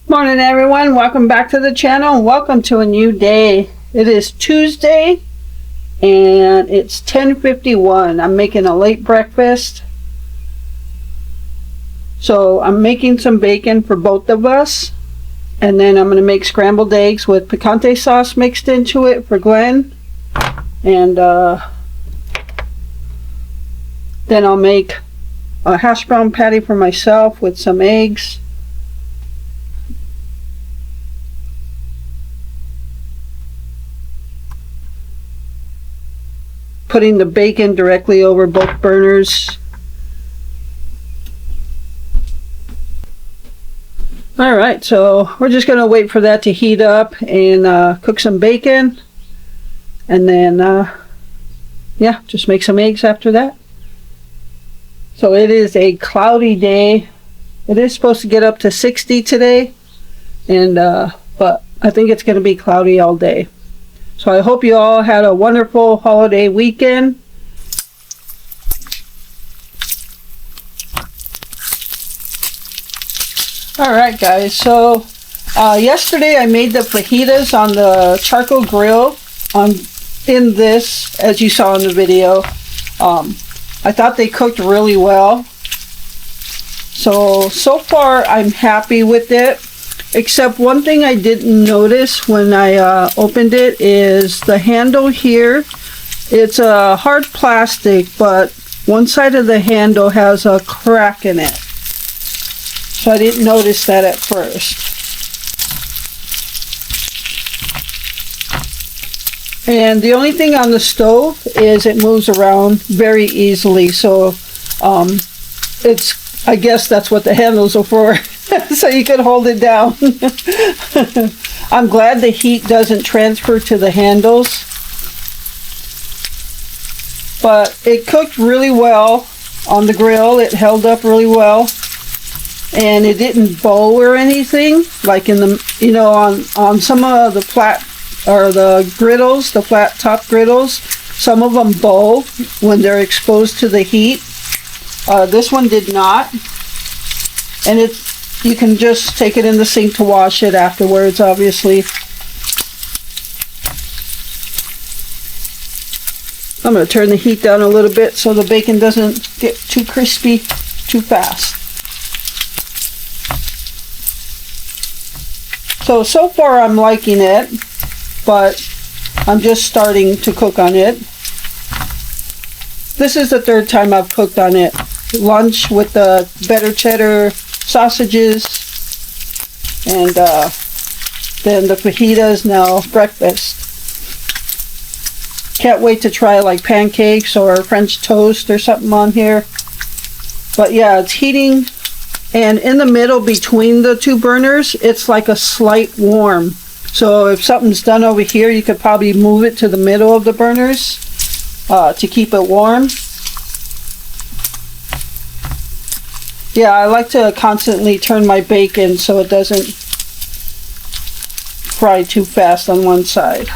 Morning everyone, welcome back to the channel and welcome to a new day. It is Tuesday and it's 10:51. I'm making a late breakfast. So I'm making some bacon for both of us, and then I'm going to make scrambled eggs with picante sauce mixed into it for Glenn, and then I'll make a hash brown patty for myself with some eggs. Putting the bacon directly over both burners. Alright, so we're just going to wait for that to heat up and cook some bacon, and then yeah, just make some eggs after that. So it is a cloudy day. It is supposed to get up to 60 today, and but I think it's going to be cloudy all day. So I hope you all had a wonderful holiday weekend. Alright guys, so yesterday I made the fajitas on the charcoal grill in this, as you saw in the video. I thought they cooked really well. So far I'm happy with it. Except one thing I didn't notice when I opened it is the handle here. It's a hard plastic, but one side of the handle has a crack in it. So I didn't notice that at first. And the only thing on the stove is it moves around very easily. So I guess that's what the handles are for. So you can hold it down. I'm glad the heat doesn't transfer to the handles. But it cooked really well on the grill. It held up really well. And it didn't bow or anything. Like in the, on some of the flat, or the griddles, the flat top griddles, some of them bow when they're exposed to the heat. This one did not. And you can just take it in the sink to wash it afterwards, obviously. I'm going to turn the heat down a little bit so the bacon doesn't get too crispy too fast. So far I'm liking it, but I'm just starting to cook on it. This is the third time I've cooked on it. Lunch with the better cheddar sausages, and then the fajitas, now breakfast. Can't wait to try like pancakes or French toast or something on here. But yeah, it's heating, and in the middle between the two burners it's like a slight warm. So if something's done over here, you could probably move it to the middle of the burners to keep it warm. Yeah, I like to constantly turn my bacon so it doesn't fry too fast on one side.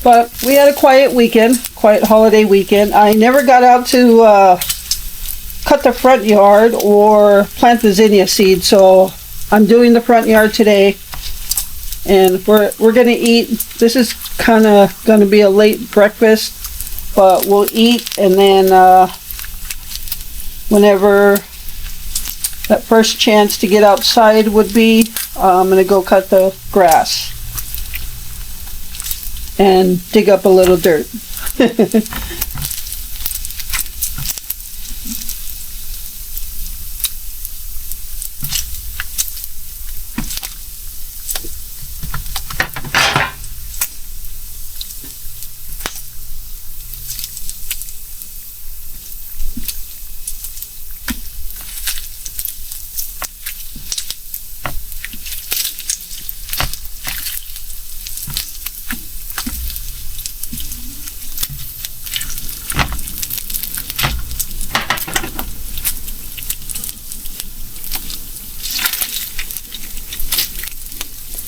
But we had a quiet weekend, quiet holiday weekend. I never got out to cut the front yard or plant the zinnia seed, so I'm doing the front yard today. And we're going to eat. This is kind of going to be a late breakfast, but we'll eat, and then whenever that first chance to get outside would be, I'm going to go cut the grass and dig up a little dirt.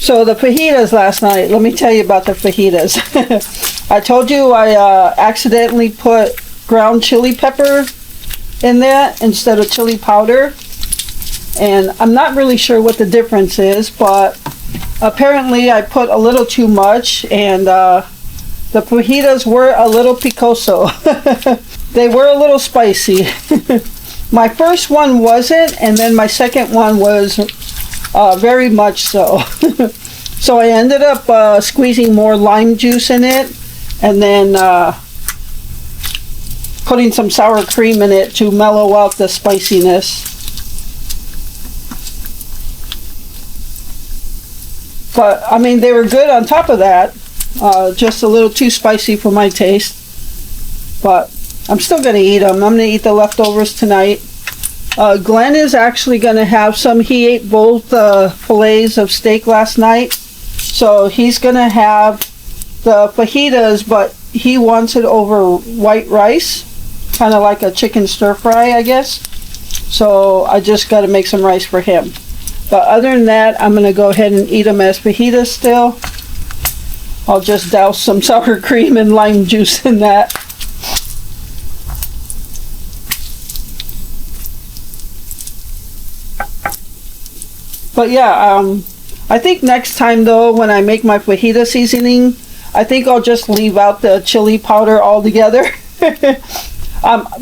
So the fajitas last night, let me tell you about the fajitas. I told you I accidentally put ground chili pepper in there instead of chili powder. and I'm not really sure what the difference is, but apparently I put a little too much, and the fajitas were a little picoso. They were a little spicy. My first one wasn't, and then my second one was very much so. So I ended up squeezing more lime juice in it, and then putting some sour cream in it to mellow out the spiciness. But I mean, they were good on top of that. Just a little too spicy for my taste. But I'm still going to eat them. I'm going to eat the leftovers tonight. Glenn is actually going to have some. He ate both fillets of steak last night. So he's going to have the fajitas, but he wants it over white rice. Kind of like a chicken stir fry, I guess. So I just got to make some rice for him. But other than that, I'm going to go ahead and eat them as fajitas still. I'll just douse some sour cream and lime juice in that. But yeah, I think next time though, when I make my fajita seasoning, I think I'll just leave out the chili powder altogether.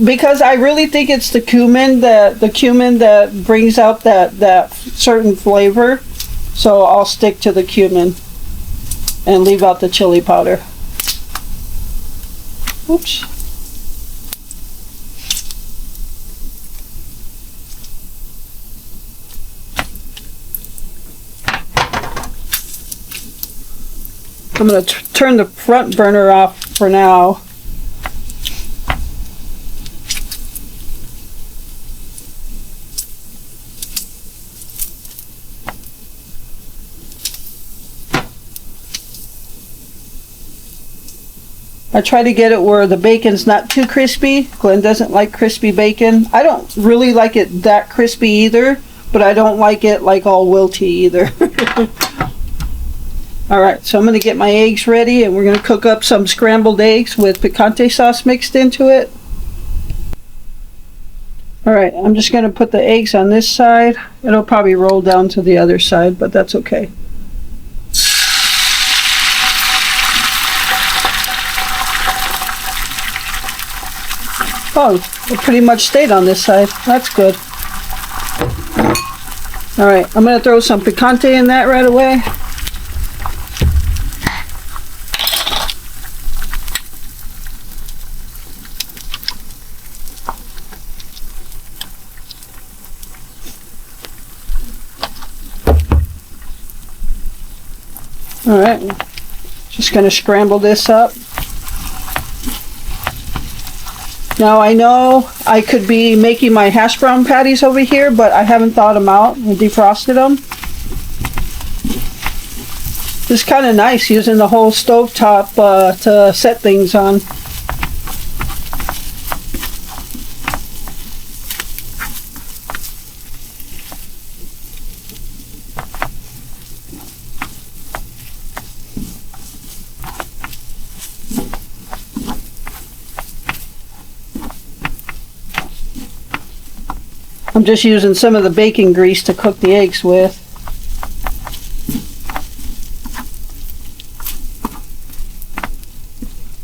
Because I really think it's the cumin that brings out that certain flavor. So I'll stick to the cumin and leave out the chili powder. Oops. I'm going to turn the front burner off for now. I try to get it where the bacon's not too crispy. Glenn doesn't like crispy bacon. I don't really like it that crispy either, but I don't like it like all wilty either. Alright, so I'm going to get my eggs ready, and we're going to cook up some scrambled eggs with picante sauce mixed into it. Alright, I'm just going to put the eggs on this side. It'll probably roll down to the other side, but that's okay. Oh, it pretty much stayed on this side. That's good. Alright, I'm going to throw some picante in that right away. Alright, just going to scramble this up. Now I know I could be making my hash brown patties over here, but I haven't thawed them out and defrosted them. It's kind of nice using the whole stovetop to set things on. I'm just using some of the bacon grease to cook the eggs with.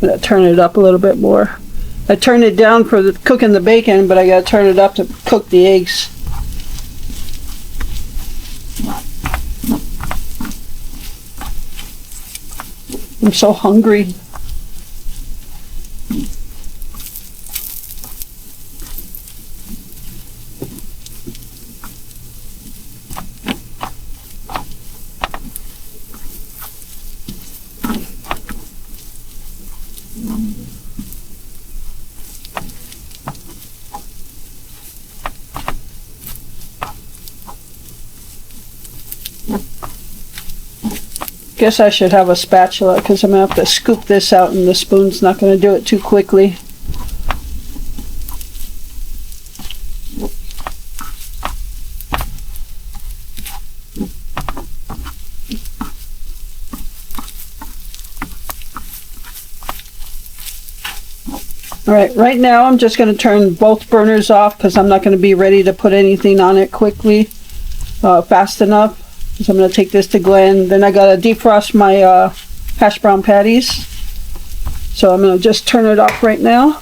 I'm going to turn it up a little bit more. I turned it down for cooking the bacon, but I got to turn it up to cook the eggs. I'm so hungry. Guess I should have a spatula because I'm going to have to scoop this out and the spoon's not going to do it too quickly. Alright, right now I'm just going to turn both burners off because I'm not going to be ready to put anything on it quickly. fast enough. So I'm going to take this to Glenn. Then I got to defrost my hash brown patties. So I'm going to just turn it off right now.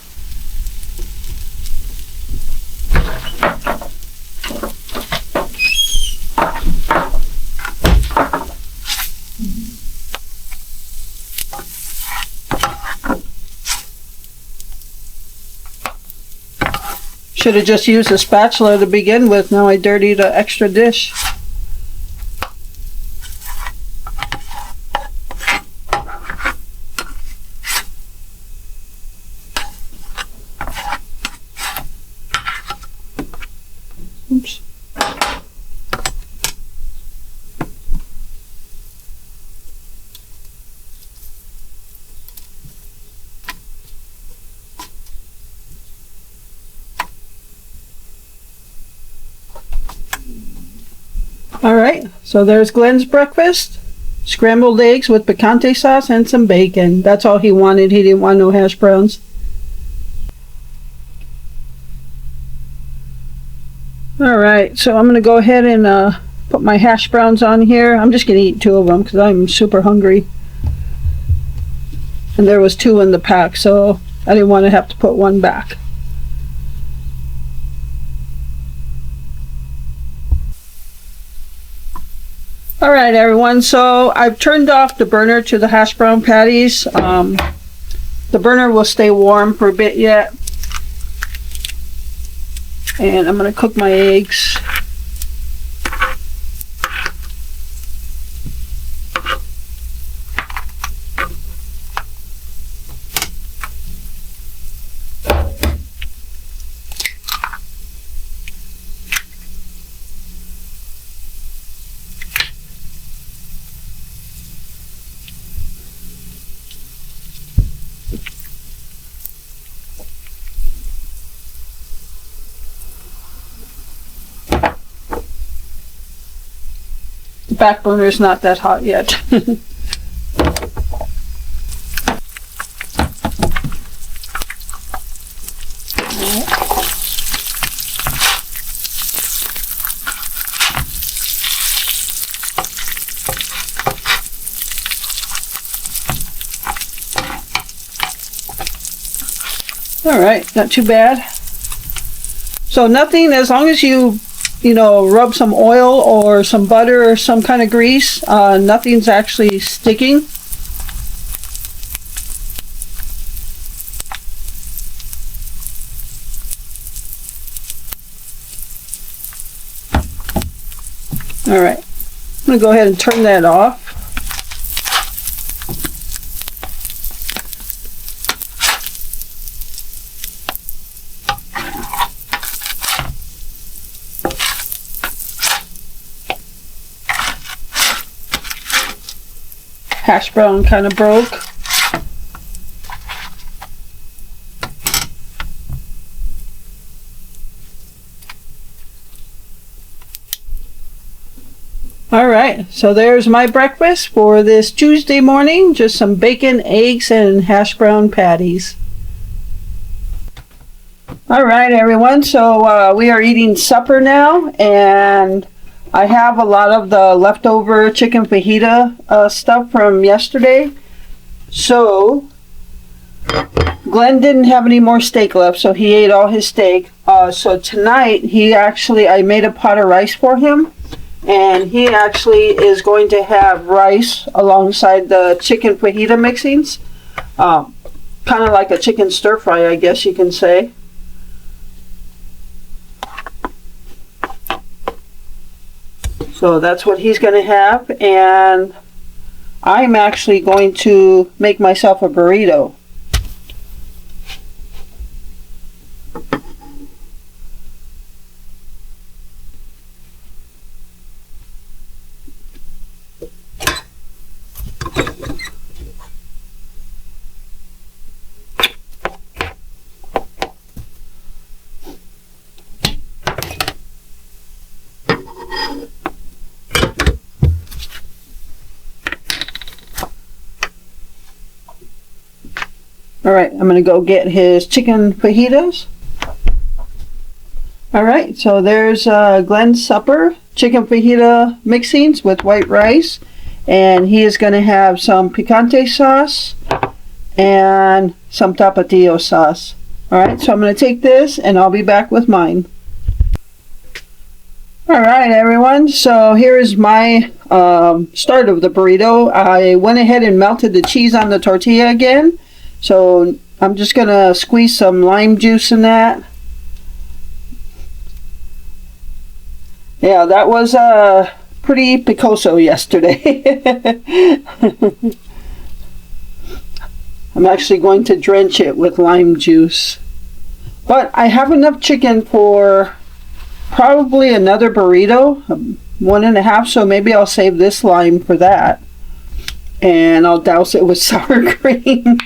Should have just used a spatula to begin with. Now I dirtied the extra dish. Oops. Alright, so there's Glenn's breakfast. Scrambled eggs with picante sauce and some bacon. That's all he wanted. He didn't want no hash browns. Alright, so I'm going to go ahead and put my hash browns on here. I'm just going to eat 2 of them because I'm super hungry. And there was 2 in the pack, so I didn't want to have to put 1 back. Alright everyone, so I've turned off the burner to the hash brown patties. The burner will stay warm for a bit yet. And I'm going to cook my eggs. The back burner is not that hot yet. Alright, not too bad. So nothing, as long as you know, rub some oil or some butter or some kind of grease, nothing's actually sticking. Alright, I'm going to go ahead and turn that off. Hash brown kind of broke. Alright, so there's my breakfast for this Tuesday morning. Just some bacon, eggs, and hash brown patties. Alright everyone, so we are eating supper now, and I have a lot of the leftover chicken fajita stuff from yesterday. So Glenn didn't have any more steak left, so he ate all his steak. So tonight I made a pot of rice for him, and he actually is going to have rice alongside the chicken fajita mixings. Kind of like a chicken stir fry, I guess you can say. So that's what he's going to have, and I'm actually going to make myself a burrito. Alright, I'm going to go get his chicken fajitas. Alright, so there's Glenn's supper. chicken fajita mixings with white rice. And he is going to have some picante sauce and some tapatio sauce. Alright, so I'm going to take this and I'll be back with mine. Alright everyone, so here is my start of the burrito. I went ahead and melted the cheese on the tortilla again. So I'm just going to squeeze some lime juice in that. Yeah, that was pretty picoso yesterday. I'm actually going to drench it with lime juice. But I have enough chicken for probably another burrito, 1.5, so maybe I'll save this lime for that. And I'll douse it with sour cream.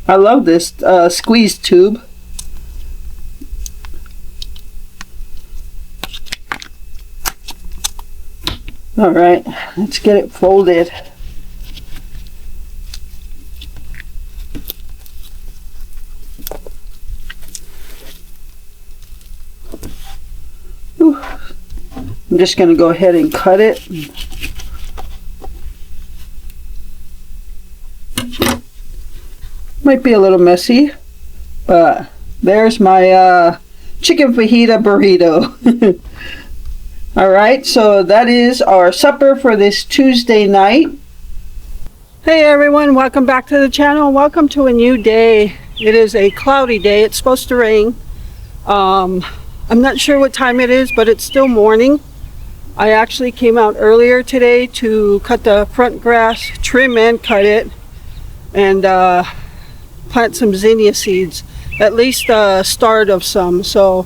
I love this squeeze tube. Alright, let's get it folded. Ooh. I'm just going to go ahead and cut it. Might be a little messy, but there's my chicken fajita burrito. Alright, so that is our supper for this Tuesday night. Hey everyone, welcome back to the channel. Welcome to a new day. It is a cloudy day. It's supposed to rain. I'm not sure what time it is, but it's still morning. I actually came out earlier today to cut the front grass, trim and cut it, and plant some zinnia seeds. At least a start of some. So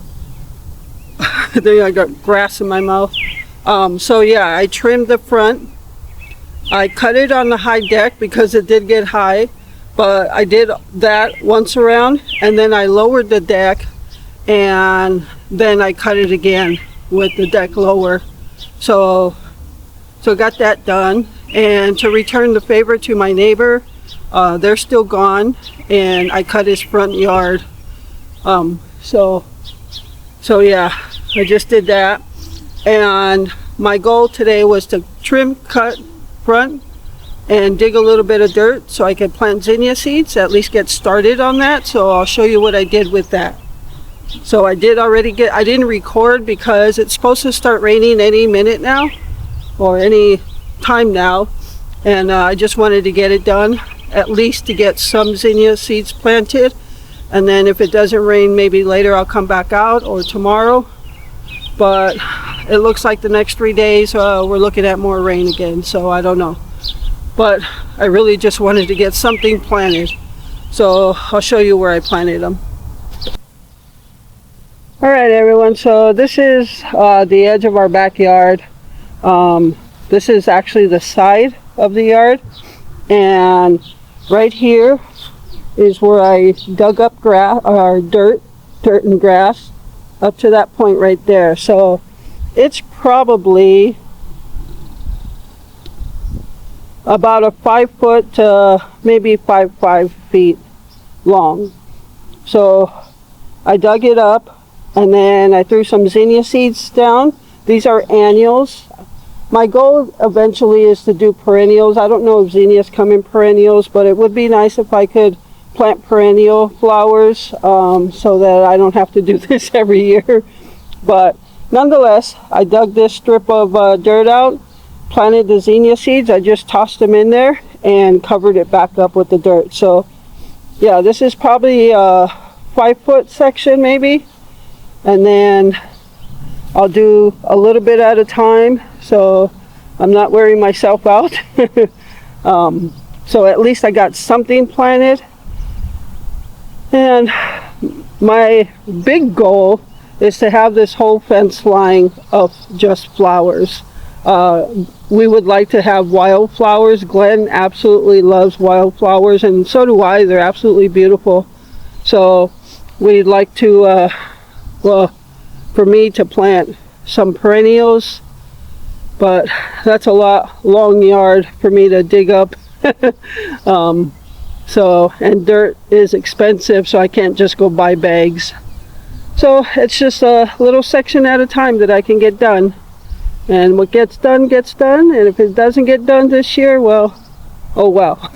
there, I got grass in my mouth. So yeah, I trimmed the front. I cut it on the high deck because it did get high, but I did that once around, and then I lowered the deck, and then I cut it again with the deck lower. So got that done. And to return the favor to my neighbor, they're still gone, and I cut his front yard. So yeah, I just did that. And my goal today was to trim, cut front, and dig a little bit of dirt so I could plant zinnia seeds, at least get started on that. So I'll show you what I did with that. So I didn't record because it's supposed to start raining any minute now, or any time now, and I just wanted to get it done, at least to get some zinnia seeds planted. And then if it doesn't rain, maybe later I'll come back out, or tomorrow. But it looks like the next 3 days we're looking at more rain again, so I don't know. But I really just wanted to get something planted, so I'll show you where I planted them. Alright everyone, so this is the edge of our backyard. This is actually the side of the yard, and right here is where I dug up grass, or dirt and grass, up to that point right there. So it's probably about a 5 foot to maybe 5 feet long. So I dug it up, and then I threw some zinnia seeds down. These are annuals. My goal eventually is to do perennials. I don't know if zinnias come in perennials, but it would be nice if I could plant perennial flowers, so that I don't have to do this every year. But nonetheless, I dug this strip of dirt out, planted the zinnia seeds. I just tossed them in there and covered it back up with the dirt. So yeah, this is probably a 5 foot section maybe, and then I'll do a little bit at a time, so I'm not wearing myself out. So at least I got something planted. And my big goal is to have this whole fence line of just flowers. We would like to have wildflowers. Glenn absolutely loves wildflowers, and so do I. They're absolutely beautiful. So we'd like to, well, for me to plant some perennials, but that's a long yard for me to dig up. So, and dirt is expensive, so I can't just go buy bags. So it's just a little section at a time that I can get done. And what gets done, and if it doesn't get done this year, well, oh well.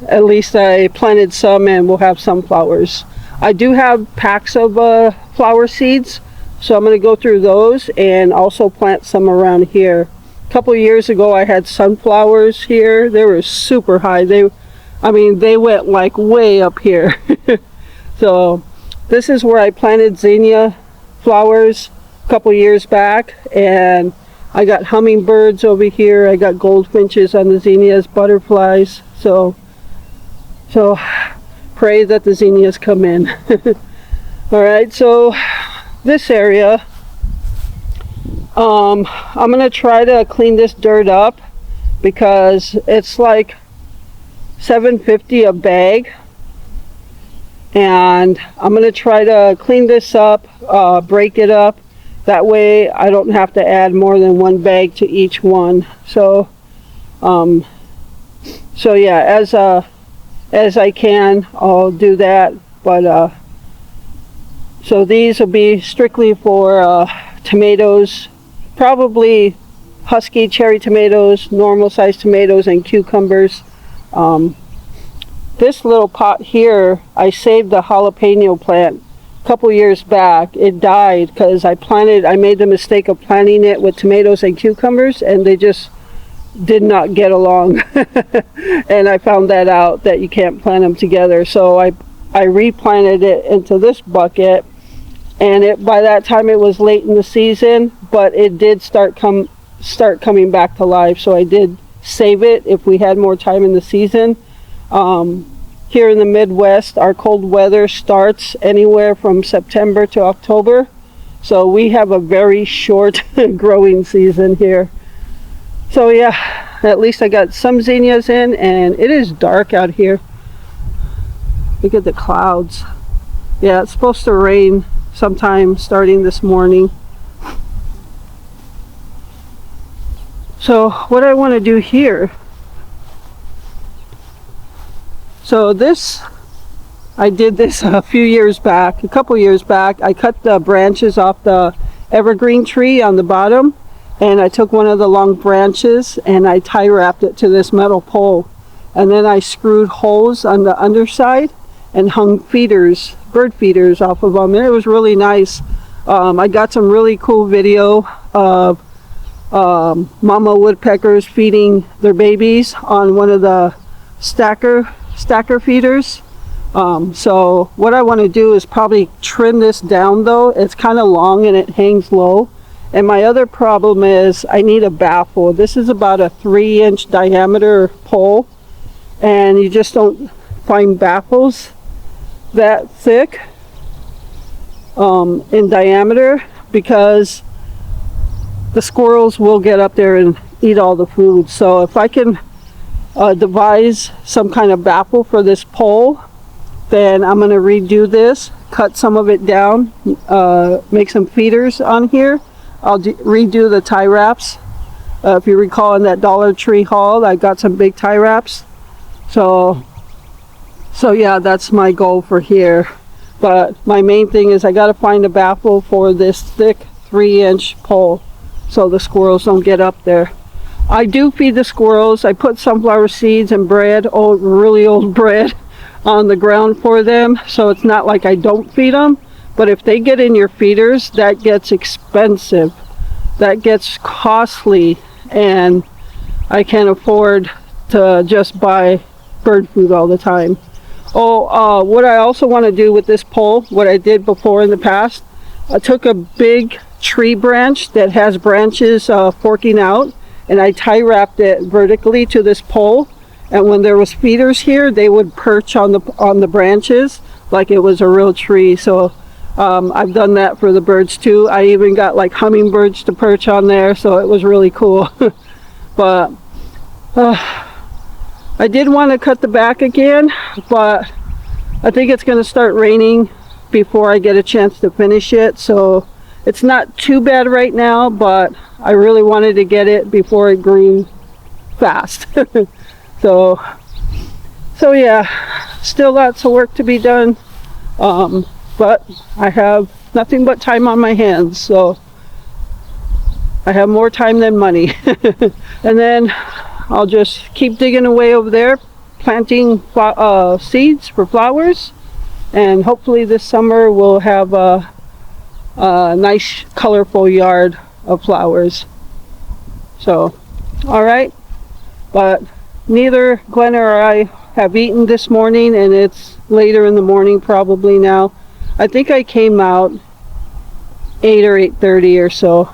At least I planted some and we'll have some flowers. I do have packs of flower seeds, so I'm going to go through those and also plant some around here. A couple of years ago I had sunflowers here. They were super high. They went like way up here. So this is where I planted zinnia flowers a couple years back, and I got hummingbirds over here. I got goldfinches on the zinnias, butterflies. So pray that the zinnias come in. Alright, so this area, I'm going to try to clean this dirt up because it's like $7.50 a bag. And I'm going to try to clean this up, break it up. That way I don't have to add more than one bag to each one. So yeah, as I can, I'll do that. But so these will be strictly for tomatoes, probably husky cherry tomatoes, normal sized tomatoes, and cucumbers. This little pot here, I saved a jalapeno plant a couple years back. It died because I made the mistake of planting it with tomatoes and cucumbers, and they just did not get along. And I found that out, that you can't plant them together. So I replanted it into this bucket, and by that time it was late in the season, but it did start coming back to life. So I did save it if we had more time in the season. Here in the Midwest, our cold weather starts anywhere from September to October. So we have a very short growing season here. So yeah, at least I got some zinnias in, and it is dark out here. Look at the clouds. Yeah, it's supposed to rain sometime starting this morning. So what I want to do here, so I did this a couple years back. I cut the branches off the evergreen tree on the bottom, and I took one of the long branches and I tie wrapped it to this metal pole, and then I screwed holes on the underside and hung bird feeders off of them, and it was really nice. I got some really cool video of mama woodpeckers feeding their babies on one of the stacker feeders. So what I want to do is probably trim this down, though. It's kind of long and it hangs low. And my other problem is I need a baffle. This is about a 3-inch diameter pole, and you just don't find baffles that thick in diameter, because the squirrels will get up there and eat all the food. So if I can devise some kind of baffle for this pole, then I'm going to redo this, cut some of it down, make some feeders on here. I'll redo the tie wraps. If you recall, in that Dollar Tree haul, I got some big tie wraps. So yeah, that's my goal for here. But my main thing is I got to find a baffle for this thick 3-inch pole so the squirrels don't get up there. I do feed the squirrels. I put sunflower seeds and bread, really old bread, on the ground for them, so it's not like I don't feed them. But if they get in your feeders, that gets expensive, that gets costly, and I can't afford to just buy bird food all the time. What I also want to do with this pole, what I did before in the past, I took a big tree branch that has branches forking out, and I tie wrapped it vertically to this pole, and when there was feeders here, they would perch on the branches like it was a real tree. So I've done that for the birds too. I even got like hummingbirds to perch on there, so it was really cool. But I did want to cut the back again, but I think it's going to start raining before I get a chance to finish it. So it's not too bad right now, but I really wanted to get it before it grew fast. So yeah, still lots of work to be done. but I have nothing but time on my hands, so I have more time than money. And then I'll just keep digging away over there, planting seeds for flowers, and hopefully this summer we'll have a nice colorful yard of flowers. So, alright, but neither Glenn or I have eaten this morning, and it's later in the morning probably now. I think I came out 8 or 8:30 or so.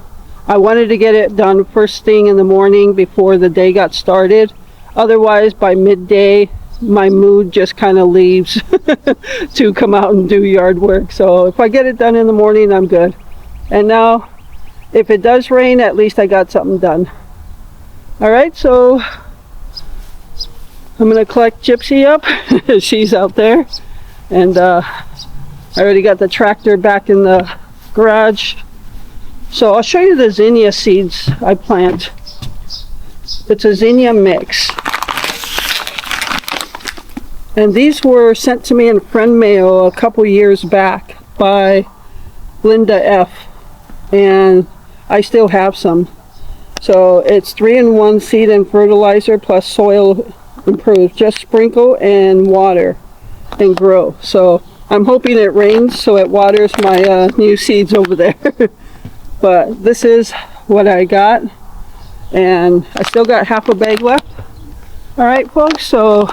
I wanted to get it done first thing in the morning before the day got started. Otherwise, by midday, my mood just kind of leaves to come out and do yard work. So if I get it done in the morning, I'm good. And now, if it does rain, at least I got something done. Alright, so I'm going to collect Gypsy up. She's out there. And I already got the tractor back in the garage. So I'll show you the zinnia seeds I plant. It's a zinnia mix. And these were sent to me in friend mail a couple years back by Linda F. And I still have some. So it's 3-in-1 seed and fertilizer plus soil improved. Just sprinkle and water and grow. So I'm hoping it rains so it waters my new seeds over there. But this is what I got, and I still got half a bag left. All right, folks, so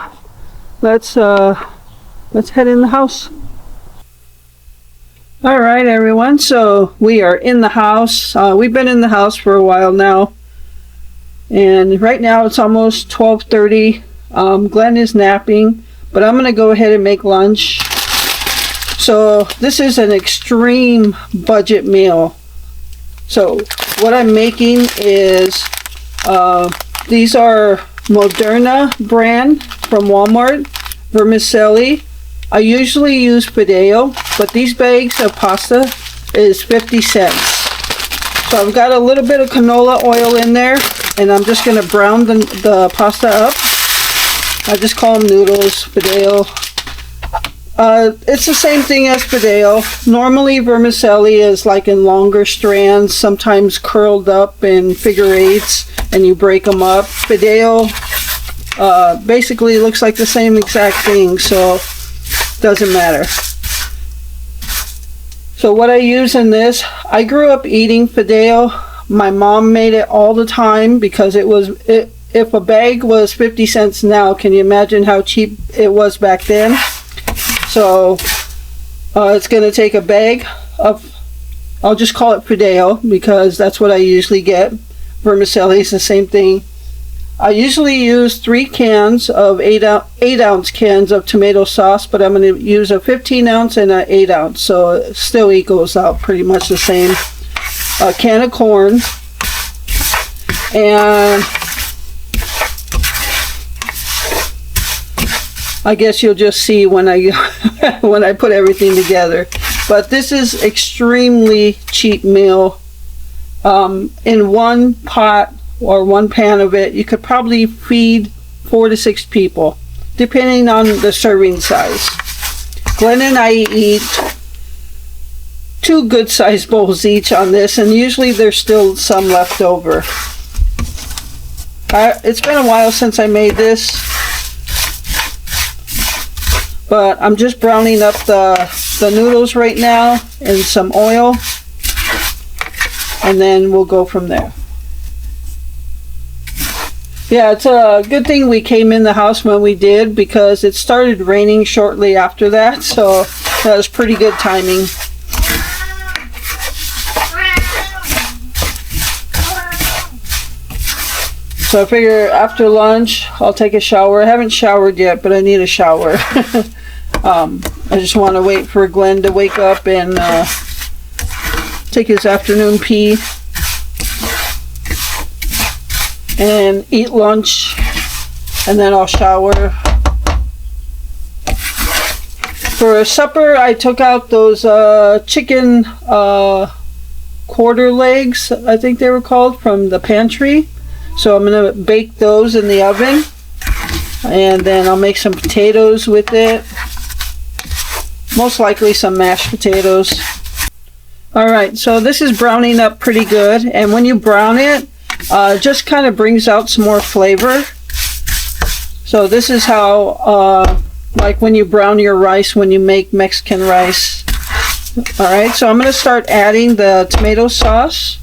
let's head in the house. All right, everyone, so we are in the house. We've been in the house for a while now, and right now it's almost 12:30. Glenn is napping, but I'm gonna go ahead and make lunch. So this is an extreme budget meal. So what I'm making is, these are Moderna brand from Walmart, vermicelli. I usually use fideo, but these bags of pasta is 50 cents. So I've got a little bit of canola oil in there, and I'm just going to brown the pasta up. I just call them noodles, fideo. It's the same thing as fideo. Normally vermicelli is like in longer strands, sometimes curled up in figure eights, and you break them up. Fideo basically looks like the same exact thing, so doesn't matter. So what I use in this, I grew up eating fideo. My mom made it all the time because if a bag was 50 cents now, can you imagine how cheap it was back then? So it's going to take a bag of, I'll just call it fideo because that's what I usually get. Vermicelli is the same thing. I usually use 3 cans of 8-ounce cans of tomato sauce, but I'm going to use a 15-ounce and an 8-ounce, so it still equals out pretty much the same. A can of corn, and I guess you'll just see when I when I put everything together. But this is extremely cheap meal. In one pot or one pan of it, you could probably feed 4 to 6 people, depending on the serving size. Glenn and I eat 2 good sized bowls each on this, and usually there's still some left over. It's been a while since I made this, but I'm just browning up the noodles right now in some oil, and then we'll go from there. Yeah, it's a good thing we came in the house when we did, because it started raining shortly after that, so that was pretty good timing. So I figure after lunch I'll take a shower. I haven't showered yet, but I need a shower. I just want to wait for Glenn to wake up and take his afternoon pee and eat lunch, and then I'll shower. For supper, I took out those chicken quarter legs, I think they were called, from the pantry. So I'm going to bake those in the oven, and then I'll make some potatoes with it. most likely some mashed potatoes. Alright, so this is browning up pretty good, and when you brown it, just kind of brings out some more flavor. So this is how, like when you brown your rice when you make Mexican rice. Alright, so I'm going to start adding the tomato sauce.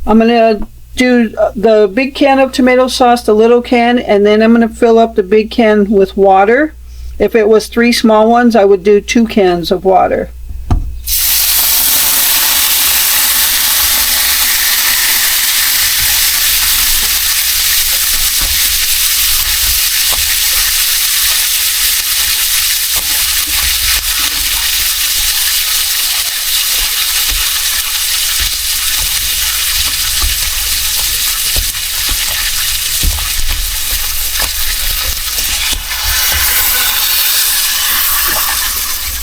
I'm going to do the big can of tomato sauce, the little can, and then I'm going to fill up the big can with water. If it was 3 small ones, I would do 2 cans of water.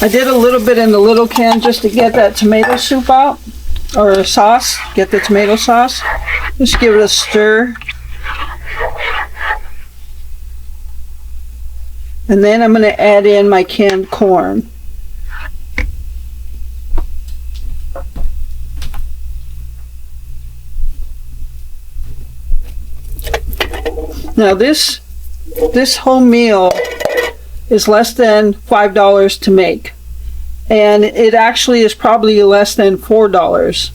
I did a little bit in the little can just to get that tomato soup out, or sauce, get the tomato sauce. Just give it a stir. And then I'm going to add in my canned corn. Now this whole meal is less than $5 to make, and it actually is probably less than $4.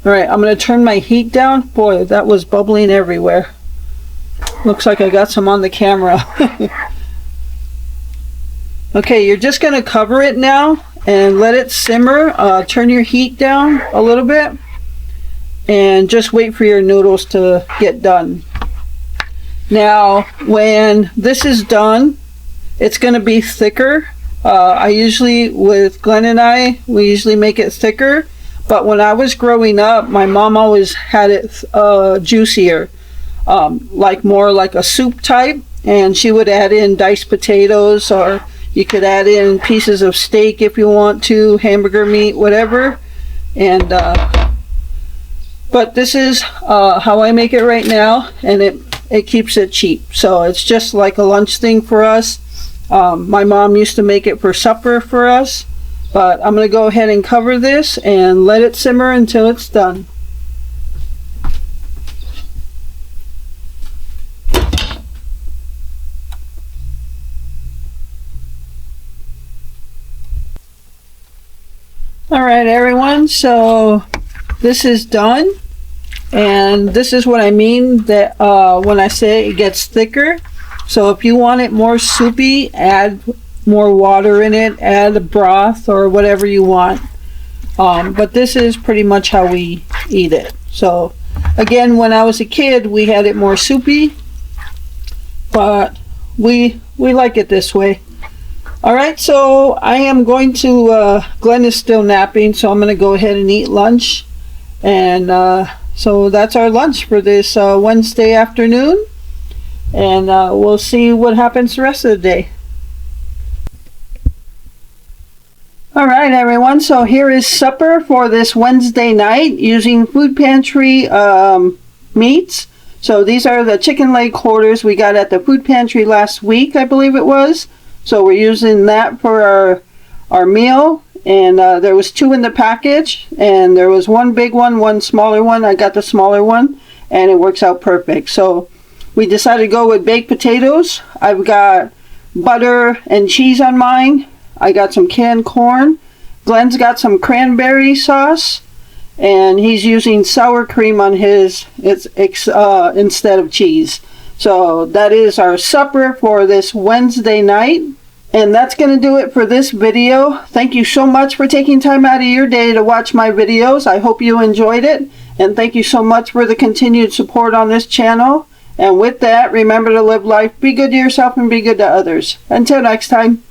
Alright, I'm going to turn my heat down. Boy, that was bubbling everywhere. Looks like I got some on the camera. Okay, you're just going to cover it now and let it simmer. Turn your heat down a little bit and just wait for your noodles to get done. Now, when this is done, it's going to be thicker. With Glenn and I, we usually make it thicker. But when I was growing up, my mom always had it juicier, like more like a soup type. And she would add in diced potatoes, or you could add in pieces of steak if you want to, hamburger meat, whatever. And but this is how I make it right now, and it keeps it cheap. So it's just like a lunch thing for us. My mom used to make it for supper for us, but I'm going to go ahead and cover this and let it simmer until it's done. Alright everyone, so this is done. And this is what I mean that when I say it gets thicker. So if you want it more soupy, add more water in it, add a broth or whatever you want. But this is pretty much how we eat it. So again, when I was a kid, we had it more soupy, but we like it this way. Alright, so I am going to, Glenn is still napping, so I'm going to go ahead and eat lunch. And so that's our lunch for this Wednesday afternoon, and we'll see what happens the rest of the day. Alright everyone, so here is supper for this Wednesday night using Food Pantry meats. So these are the chicken leg quarters we got at the Food Pantry last week, I believe it was. So we're using that for our meal. And there was 2 in the package, and there was 1 big one, 1 smaller one. I got the smaller one, and it works out perfect. So we decided to go with baked potatoes. I've got butter and cheese on mine. I got some canned corn. Glenn's got some cranberry sauce, and he's using sour cream on his instead of cheese. So that is our supper for this Wednesday night. And that's going to do it for this video. Thank you so much for taking time out of your day to watch my videos. I hope you enjoyed it. And thank you so much for the continued support on this channel. And with that, remember to live life, be good to yourself, and be good to others. Until next time.